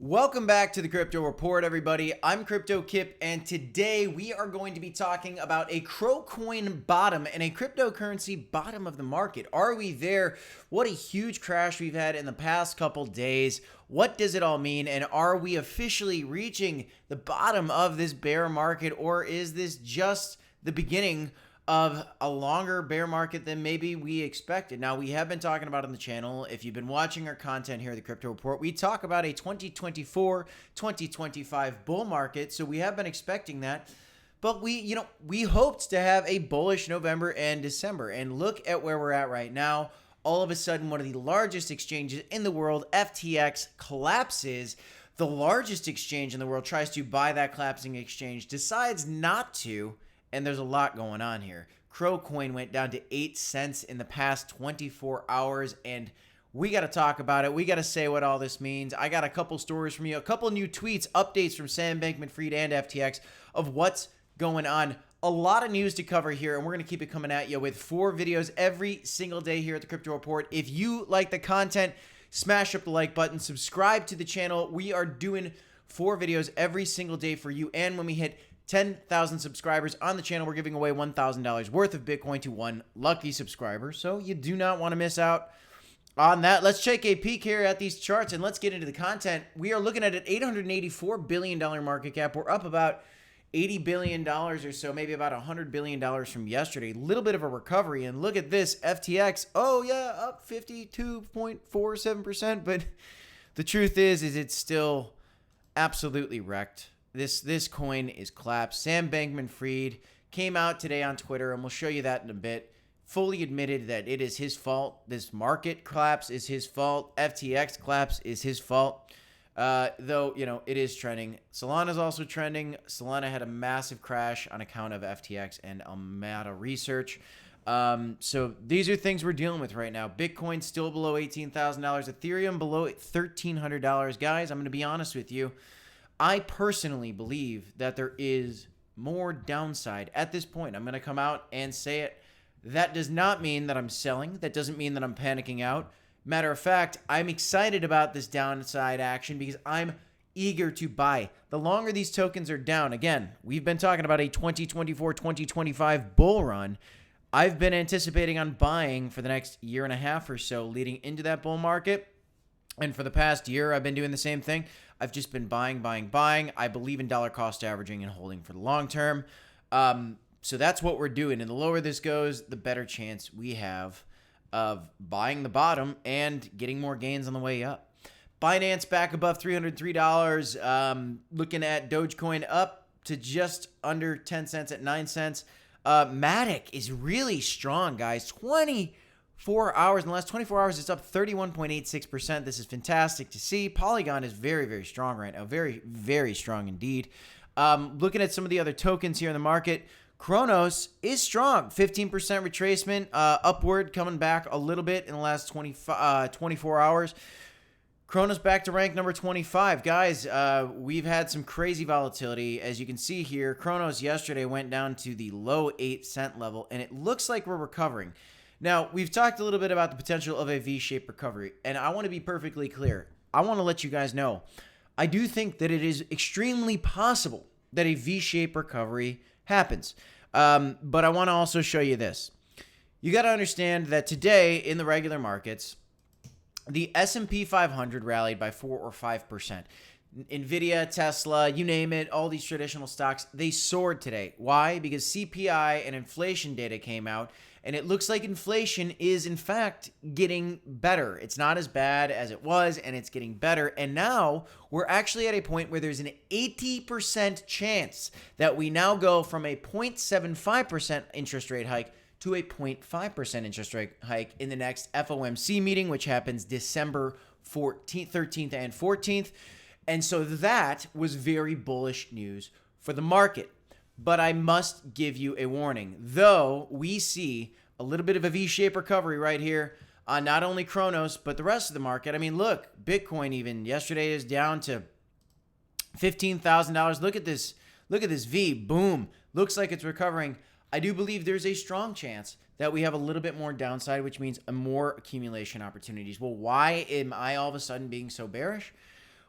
Welcome back to the Crypto Report, everybody. I'm Cryptokip, and today we are going to be talking about a CRO coin bottom and a cryptocurrency bottom of the market. Are we there? What a huge crash we've had in the past couple days. What does it all mean? And are we officially reaching the bottom of this bear market, or is this just the beginning of a longer bear market than maybe we expected? Now, we have been talking about on the channel, if you've been watching our content here at the Crypto Report, we talk about a 2024-2025 bull market, so we have been expecting that. But we hoped to have a bullish November and December, and look at where we're at right now. All of a sudden, one of the largest exchanges in the world, FTX, collapses. The largest exchange in the world tries to buy that collapsing exchange, decides not to. And there's a lot going on here. CRO coin went down to 8 cents in the past 24 hours, and we got to talk about it. We got to say what all this means. I got a couple stories from you, a couple new tweets, updates from Sam Bankman-Fried and FTX of what's going on. A lot of news to cover here, and we're going to keep it coming at you with 4 videos every single day here at the Crypto Report. If you like the content, smash up the like button, subscribe to the channel. We are doing 4 videos every single day for you, and when we hit 10,000 subscribers on the channel, we're giving away $1,000 worth of Bitcoin to one lucky subscriber. So you do not want to miss out on that. Let's take a peek here at these charts and let's get into the content. We are looking at an $884 billion market cap. We're up about $80 billion or so, maybe about $100 billion from yesterday. A little bit of a recovery. And look at this, FTX. Oh yeah, up 52.47%. But the truth is it's still absolutely wrecked. This coin is collapsed. Sam Bankman-Fried came out today on Twitter, and we'll show you that in a bit, fully admitted that it is his fault. This market collapse is his fault. FTX collapse is his fault. Though, it is trending. Solana is also trending. Solana had a massive crash on account of FTX and Meta research. So these are things we're dealing with right now. Bitcoin still below $18,000. Ethereum below $1,300. Guys, I'm going to be honest with you. I personally believe that there is more downside at this point. I'm going to come out and say it. That does not mean that I'm selling. That doesn't mean that I'm panicking out. Matter of fact, I'm excited about this downside action because I'm eager to buy. The longer these tokens are down, again, we've been talking about a 2024-2025 bull run. I've been anticipating on buying for the next year and a half or so leading into that bull market. And for the past year, I've been doing the same thing. I've just been buying. I believe in dollar cost averaging and holding for the long term. So that's what we're doing. And the lower this goes, the better chance we have of buying the bottom and getting more gains on the way up. Binance back above $303. Looking at Dogecoin up to just under 10 cents at 9 cents. Matic is really strong, guys. 24 hours. In the last 24 hours, it's up 31.86%. This is fantastic to see. Polygon is very, very strong right now. Very, very strong indeed. Looking at some of the other tokens here in the market, CRONOS is strong. 15% retracement, upward, coming back a little bit in the last 24 hours. CRONOS back to rank number 25. Guys, we've had some crazy volatility. As you can see here, CRONOS yesterday went down to the low 8-cent level, and it looks like we're recovering. Now, we've talked a little bit about the potential of a V-shaped recovery, and I want to be perfectly clear. I want to let you guys know, I do think that it is extremely possible that a V-shaped recovery happens. But I want to also show you this. You got to understand that today in the regular markets, the S&P 500 rallied by 4 or 5%. Nvidia, Tesla, you name it, all these traditional stocks, they soared today. Why? Because CPI and inflation data came out, and it looks like inflation is, in fact, getting better. It's not as bad as it was, and it's getting better. And now we're actually at a point where there's an 80% chance that we now go from a 0.75% interest rate hike to a 0.5% interest rate hike in the next FOMC meeting, which happens December 13th and 14th. And so that was very bullish news for the market. But I must give you a warning. Though we see a little bit of a V-shaped recovery right here on not only CRONOS, but the rest of the market. I mean, look, Bitcoin even yesterday is down to $15,000. Look at this. Look at this V. Boom. Looks like it's recovering. I do believe there's a strong chance that we have a little bit more downside, which means a more accumulation opportunities. Well, why am I all of a sudden being so bearish?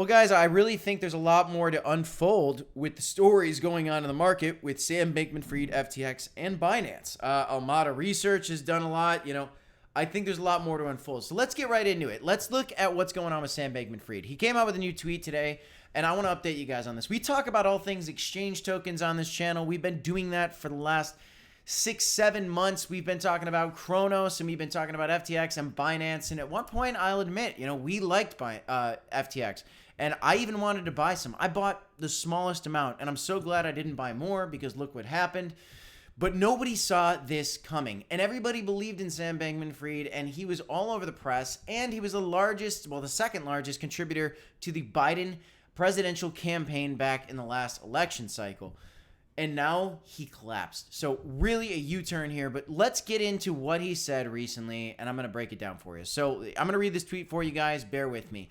Well, guys, I really think there's a lot more to unfold with the stories going on in the market with Sam Bankman-Fried, FTX, and Binance. Almada Research has done a lot. I think there's a lot more to unfold. So let's get right into it. Let's look at what's going on with Sam Bankman-Fried. He came out with a new tweet today, and I want to update you guys on this. We talk about all things exchange tokens on this channel. We've been doing that for the last 6-7 months. We've been talking about CRONOS, and we've been talking about FTX and Binance. And at one point, I'll admit, we liked FTX. And I even wanted to buy some. I bought the smallest amount, and I'm so glad I didn't buy more because look what happened. But nobody saw this coming, and everybody believed in Sam Bankman-Fried, and he was all over the press, and he was the second largest contributor to the Biden presidential campaign back in the last election cycle. And now he collapsed. So really a U-turn here, but let's get into what he said recently, and I'm going to break it down for you. So I'm going to read this tweet for you guys. Bear with me.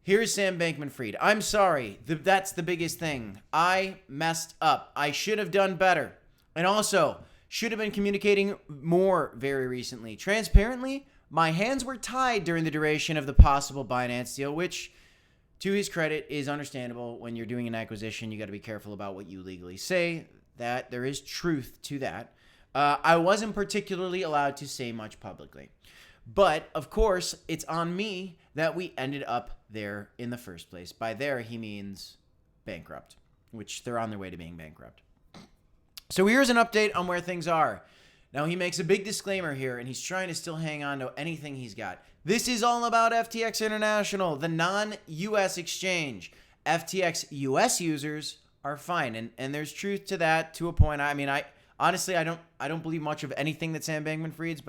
Here's Sam Bankman-Fried. I'm sorry. That's the biggest thing. I messed up. I should have done better. And also, should have been communicating more very recently. Transparently, my hands were tied during the duration of the possible Binance deal, which, to his credit, is understandable. When you're doing an acquisition, you got to be careful about what you legally say. That there is truth to that. I wasn't particularly allowed to say much publicly. But, of course, it's on me that we ended up there in the first place. By there, he means bankrupt, which they're on their way to being bankrupt. So here's an update on where things are. Now, he makes a big disclaimer here, and he's trying to still hang on to anything he's got. This is all about FTX International, the non-US exchange. FTX US users are fine, and there's truth to that to a point. I mean, I honestly don't believe much of anything that Sam Bankman-Fried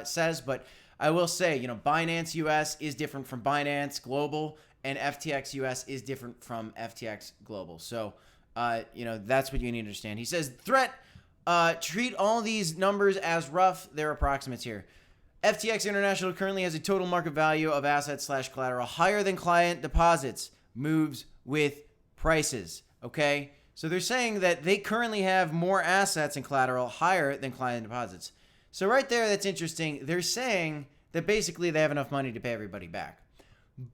says, but I will say, Binance US is different from Binance Global, and FTX US is different from FTX Global. So, that's what you need to understand. He says, threat, treat all these numbers as rough. They're approximates here. FTX International currently has a total market value of assets/collateral higher than client deposits. Moves with prices. Okay? So they're saying that they currently have more assets and collateral higher than client deposits. So right there, that's interesting. They're saying that basically they have enough money to pay everybody back.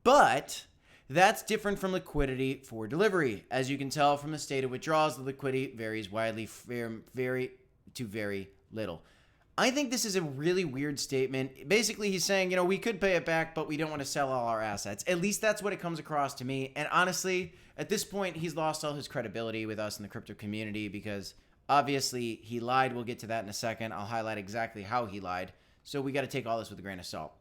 But that's different from liquidity for delivery. As you can tell from the state of withdrawals, the liquidity varies widely from very to very little. I think this is a really weird statement. Basically, he's saying, we could pay it back, but we don't want to sell all our assets. At least that's what it comes across to me. And honestly, at this point, he's lost all his credibility with us in the crypto community because obviously, he lied. We'll get to that in a second. I'll highlight exactly how he lied. So we got to take all this with a grain of salt.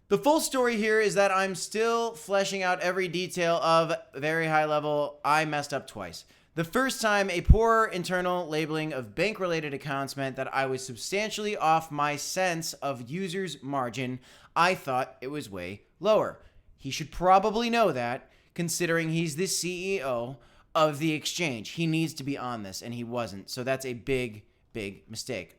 The full story here is that I'm still fleshing out every detail of very high level. I messed up twice. The first time, a poor internal labeling of bank-related accounts meant that I was substantially off my sense of users' margin. I thought it was way lower. He should probably know that, considering he's the CEO of the exchange. He needs to be on this, and he wasn't. So that's a big, big mistake.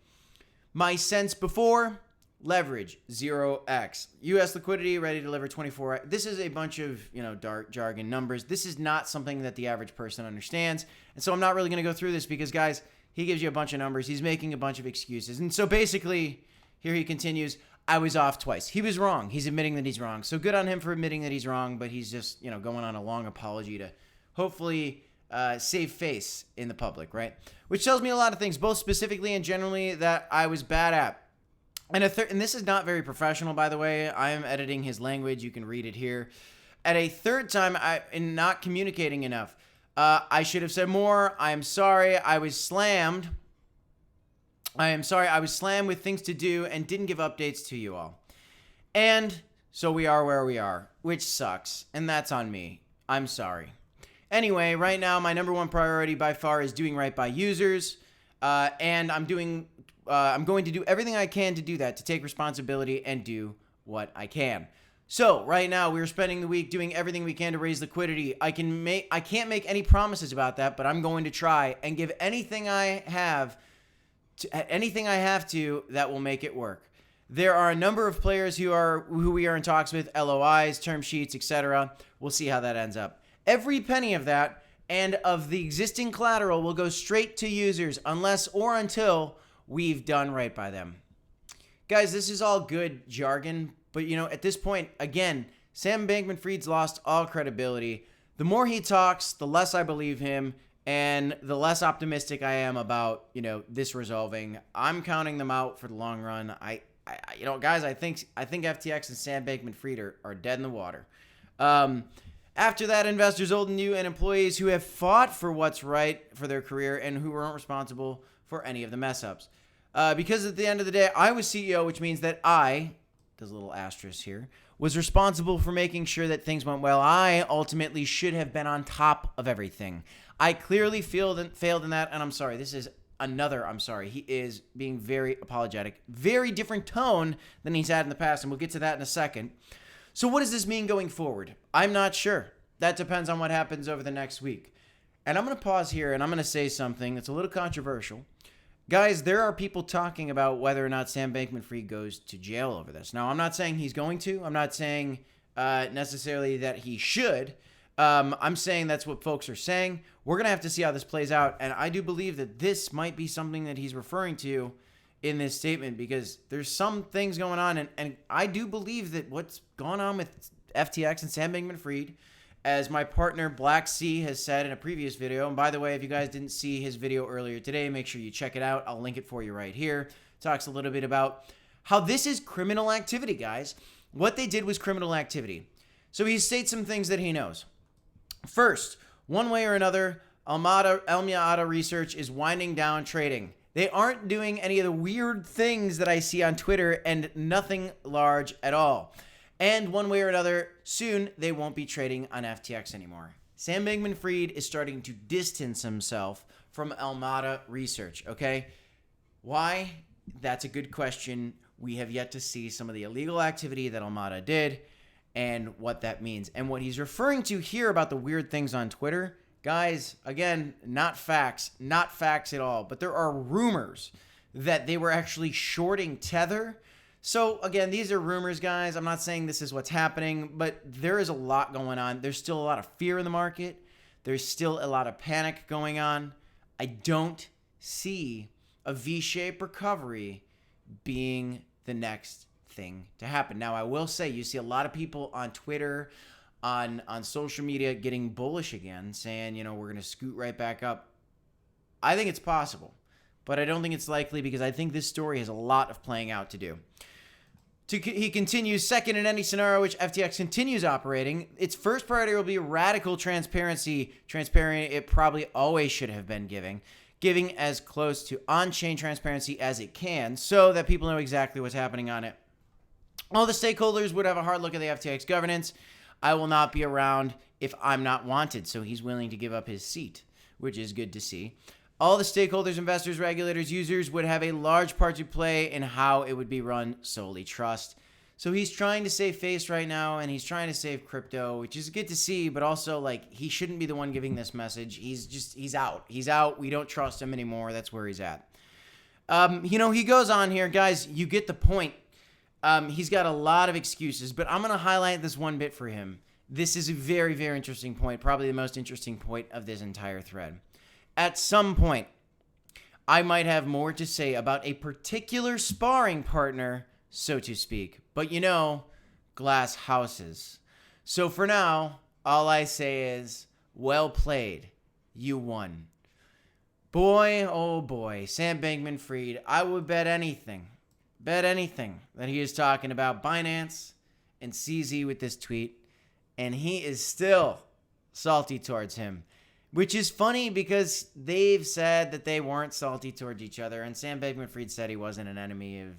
My sense before, leverage, 0x. U.S. liquidity, ready to deliver 24x. This is a bunch of, dark jargon numbers. This is not something that the average person understands. And so I'm not really going to go through this because, guys, he gives you a bunch of numbers. He's making a bunch of excuses. And so basically, here he continues, I was off twice. He was wrong. He's admitting that he's wrong. So good on him for admitting that he's wrong, but he's just, going on a long apology to hopefully save face in the public, right? Which tells me a lot of things, both specifically and generally, that I was bad at. And this is not very professional, by the way. I am editing his language. You can read it here. At a third time, in not communicating enough, I should have said more. I'm sorry. I was slammed. I am sorry. I was slammed with things to do and didn't give updates to you all. And so we are where we are, which sucks. And that's on me. I'm sorry. Anyway, right now, my number one priority by far is doing right by users. And I'm going to do everything I can to do that, to take responsibility and do what I can. So right now we're spending the week doing everything we can to raise liquidity. I can't make any promises about that, but I'm going to try and give anything I have to that will make it work. There are a number of players who we are in talks with, LOIs, term sheets, etc. We'll see how that ends up. Every penny of that and of the existing collateral will go straight to users unless or until we've done right by them. Guys, this is all good jargon, but at this point, again, Sam Bankman-Fried's lost all credibility. The more he talks, the less I believe him, and the less optimistic I am about, this resolving. I'm counting them out for the long run. Guys, I think FTX and Sam Bankman-Fried are dead in the water. After that, investors, old and new, and employees who have fought for what's right for their career and who weren't responsible for any of the mess-ups. Because at the end of the day, I was CEO, which means that there's a little asterisk here, was responsible for making sure that things went well. I ultimately should have been on top of everything. I clearly failed in that, and I'm sorry. This is another I'm sorry. He is being very apologetic. Very different tone than he's had in the past, and we'll get to that in a second. So what does this mean going forward? I'm not sure. That depends on what happens over the next week. And I'm going to pause here, and I'm going to say something that's a little controversial. Guys, there are people talking about whether or not Sam Bankman-Fried goes to jail over this. Now, I'm not saying he's going to. I'm not saying necessarily that he should. I'm saying that's what folks are saying. We're going to have to see how this plays out. And I do believe that this might be something that he's referring to in this statement because there's some things going on. And I do believe that what's gone on with FTX and Sam Bankman-Fried, as my partner Black Sea has said in a previous video, and by the way, if you guys didn't see his video earlier today, make sure you check it out. I'll link it for you right here. Talks a little bit about how this is criminal activity, guys. What they did was criminal activity. So he states some things that he knows. First, one way or another, Alameda Research is winding down trading. They aren't doing any of the weird things that I see on Twitter and nothing large at all. And one way or another, soon they won't be trading on FTX anymore. Sam Bankman-Fried is starting to distance himself from Alameda Research, okay? Why? That's a good question. We have yet to see some of the illegal activity that Alameda did and what that means. And what he's referring to here about the weird things on Twitter, guys, again, not facts at all, but there are rumors that they were actually shorting Tether. So, again, these are rumors, guys. I'm not saying this is what's happening, but there is a lot going on. There's still a lot of fear in the market. There's still a lot of panic going on. I don't see a V-shaped recovery being the next thing to happen. Now, I will say you see a lot of people on Twitter, on social media getting bullish again, saying, we're going to scoot right back up. I think it's possible, but I don't think it's likely because I think this story has a lot of playing out to do. He continues, second, in any scenario which FTX continues operating, its first priority will be radical transparency. Transparent it probably always should have been giving as close to on-chain transparency as it can so that people know exactly what's happening on it. All the stakeholders would have a hard look at the FTX governance. I will not be around if I'm not wanted, so he's willing to give up his seat, which is good to see. All the stakeholders, investors, regulators, users would have a large part to play in how it would be run, solely trust. So he's trying to save face right now, and he's trying to save crypto, which is good to see, but also, he shouldn't be the one giving this message. He's out. He's out. We don't trust him anymore. That's where he's at. He goes on here. Guys, you get the point. He's got a lot of excuses, but I'm going to highlight this one bit for him. This is a very, very interesting point, probably the most interesting point of this entire thread. At some point, I might have more to say about a particular sparring partner, so to speak. But glass houses. So for now, all I say is, well played. You won. Boy, oh boy, Sam Bankman-Fried, I would bet anything that he is talking about Binance and CZ with this tweet, and he is still salty towards him. Which is funny because they've said that they weren't salty towards each other, and Sam Bankman-Fried said he wasn't an enemy of,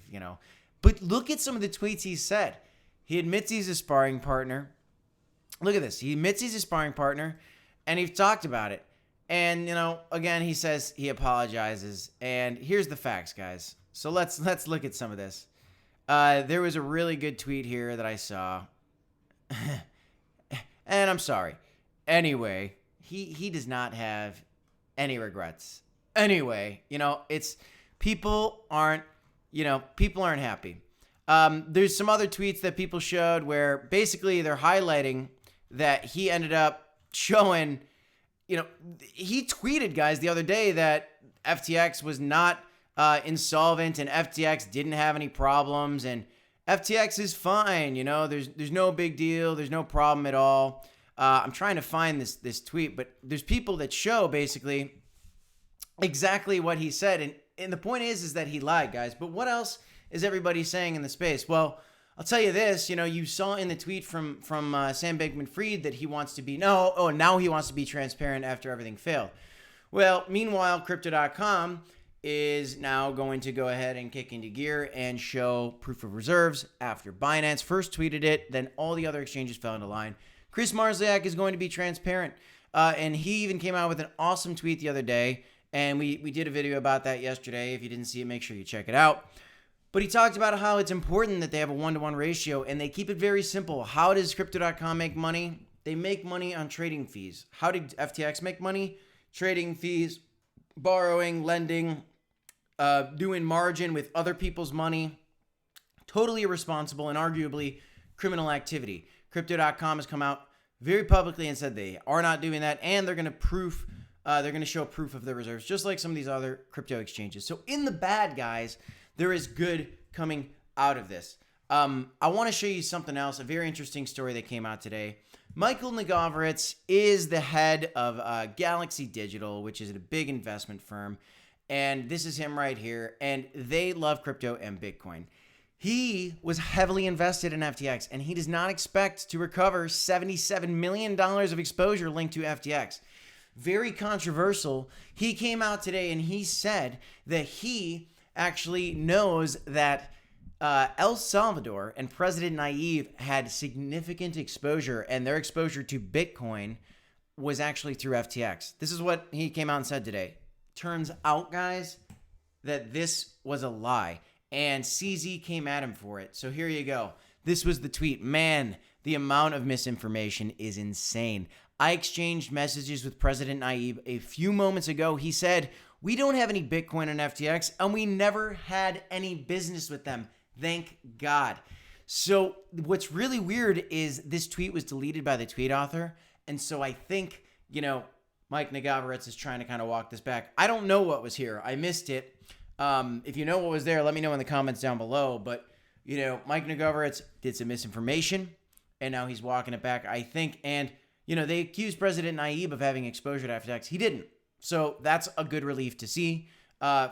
But look at some of the tweets he said. He admits he's a sparring partner. Look at this. He admits he's a sparring partner, and he's talked about it. And, again, he says he apologizes. And here's the facts, guys. So let's look at some of this. There was a really good tweet here that I saw. And I'm sorry. Anyway, he does not have any regrets. Anyway, it's people aren't happy. There's some other tweets that people showed where basically they're highlighting that he ended up showing, he tweeted, guys, the other day that FTX was not insolvent and FTX didn't have any problems, and FTX is fine. There's no big deal. There's no problem at all. I'm trying to find this tweet, but there's people that show basically exactly what he said. And the point is that he lied, guys. But what else is everybody saying in the space? Well, I'll tell you this, you saw in the tweet from Sam Bankman-Fried that he wants to be, now he wants to be transparent after everything failed. Well, meanwhile, Crypto.com is now going to go ahead and kick into gear and show proof of reserves after Binance first tweeted it, then all the other exchanges fell into line. Chris Marziak is going to be transparent, and he even came out with an awesome tweet the other day, and we did a video about that yesterday. If you didn't see it, make sure you check it out. But he talked about how it's important that they have a 1-to-1 ratio, and they keep it very simple. How does Crypto.com make money? They make money on trading fees. How did FTX make money? Trading fees, borrowing, lending, doing margin with other people's money. Totally irresponsible and arguably criminal activity. Crypto.com has come out very publicly and said they are not doing that, and they're going to show proof of their reserves, just like some of these other crypto exchanges. So in the bad, guys, there is good coming out of this. I want to show you something else, a very interesting story that came out today. Michael Nagoveritz is the head of Galaxy Digital, which is a big investment firm. And this is him right here. And they love crypto and Bitcoin. He was heavily invested in FTX, and he does not expect to recover $77 million of exposure linked to FTX. Very controversial. He came out today and he said that he actually knows that El Salvador and President Nayib had significant exposure, and their exposure to Bitcoin was actually through FTX. This is what he came out and said today. Turns out, guys, that this was a lie, and CZ came at him for it. So here you go. This was the tweet. Man, the amount of misinformation is insane. I exchanged messages with President Nayib a few moments ago. He said, "We don't have any Bitcoin on FTX, and we never had any business with them. Thank God." So what's really weird is this tweet was deleted by the tweet author. And so I think, Mike Nagoveritz is trying to kind of walk this back. I don't know what was here. I missed it. If you know what was there, let me know in the comments down below. But, Mike Nagoveritz did some misinformation, and now he's walking it back, I think. And, they accused President Nayib of having exposure to FTX. He didn't. So that's a good relief to see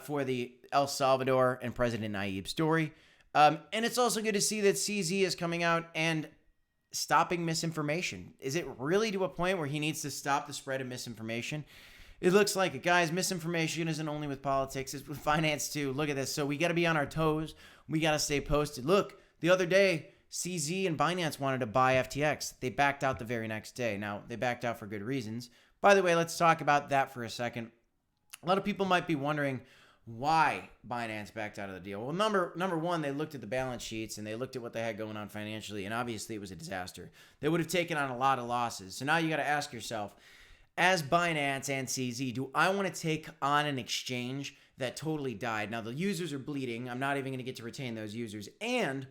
for the El Salvador and President Nayib story. And it's also good to see that CZ is coming out and stopping misinformation. Is it really to a point where he needs to stop the spread of misinformation? It looks like it. Guys, misinformation isn't only with politics, it's with finance too. Look at this. So we got to be on our toes. We got to stay posted. Look, the other day, CZ and Binance wanted to buy FTX. They backed out the very next day. Now, they backed out for good reasons. By the way, let's talk about that for a second. A lot of people might be wondering why Binance backed out of the deal. Well, number one, they looked at the balance sheets and they looked at what they had going on financially, and obviously it was a disaster. They would have taken on a lot of losses. So now you got to ask yourself, as Binance and CZ, do I want to take on an exchange that totally died? Now, the users are bleeding. I'm not even going to get to retain those users. And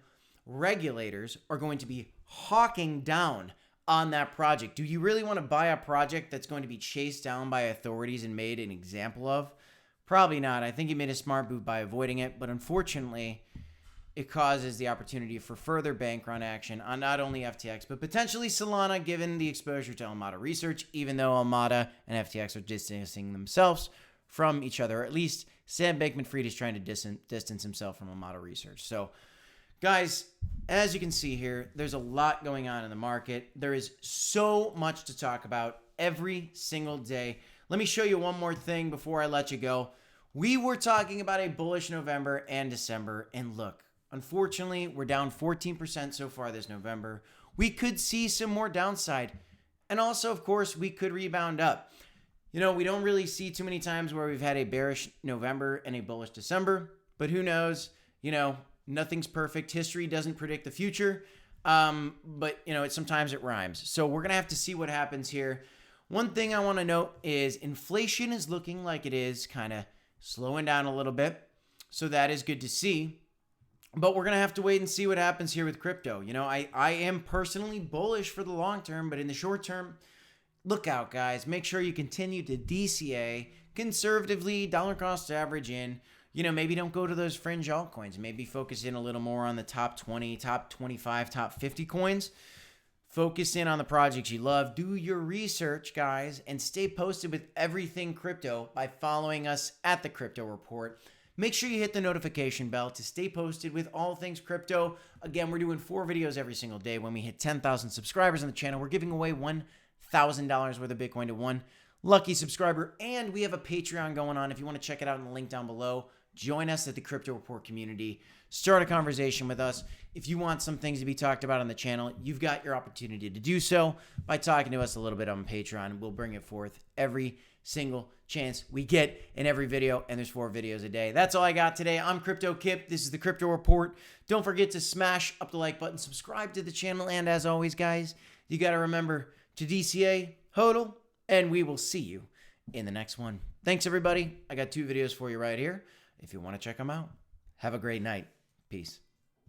regulators are going to be hawking down on that project. Do you really want to buy a project that's going to be chased down by authorities and made an example of? Probably not. I think he made a smart move by avoiding it, but unfortunately, it causes the opportunity for further bank run action on not only FTX, but potentially Solana, given the exposure to Almada Research, even though Almada and FTX are distancing themselves from each other. Or at least Sam Bankman-Fried is trying to distance himself from Almada Research. So, guys, as you can see here, there's a lot going on in the market. There is so much to talk about every single day. Let me show you one more thing before I let you go. We were talking about a bullish November and December, and look, unfortunately, we're down 14% so far this November. We could see some more downside, and also, of course, we could rebound up. We don't really see too many times where we've had a bearish November and a bullish December, but who knows? Nothing's perfect. History doesn't predict the future, but sometimes it rhymes. So we're going to have to see what happens here. One thing I want to note is inflation is looking like it is kind of slowing down a little bit. So that is good to see. But we're going to have to wait and see what happens here with crypto. I am personally bullish for the long term, but in the short term, look out, guys. Make sure you continue to DCA conservatively, dollar cost average in. maybe don't go to those fringe altcoins. Maybe focus in a little more on the top 20, top 25, top 50 coins. Focus in on the projects you love. Do your research, guys, and stay posted with everything crypto by following us at the Crypto Report. Make sure you hit the notification bell to stay posted with all things crypto. Again, we're doing 4 videos every single day. When we hit 10,000 subscribers on the channel, we're giving away $1,000 worth of Bitcoin to one lucky subscriber. And we have a Patreon going on. If you want to check it out in the link down below, join us at the Crypto Report community. Start a conversation with us. If you want some things to be talked about on the channel, you've got your opportunity to do so by talking to us a little bit on Patreon. We'll bring it forth every single chance we get in every video, and there's 4 videos a day. That's all I got today. I'm Cryptokip. This is the Crypto Report. Don't forget to smash up the like button, subscribe to the channel, and as always, guys, you got to remember to DCA, HODL, and we will see you in the next one. Thanks, everybody. I got 2 videos for you right here if you want to check them out. Have a great night. Peace.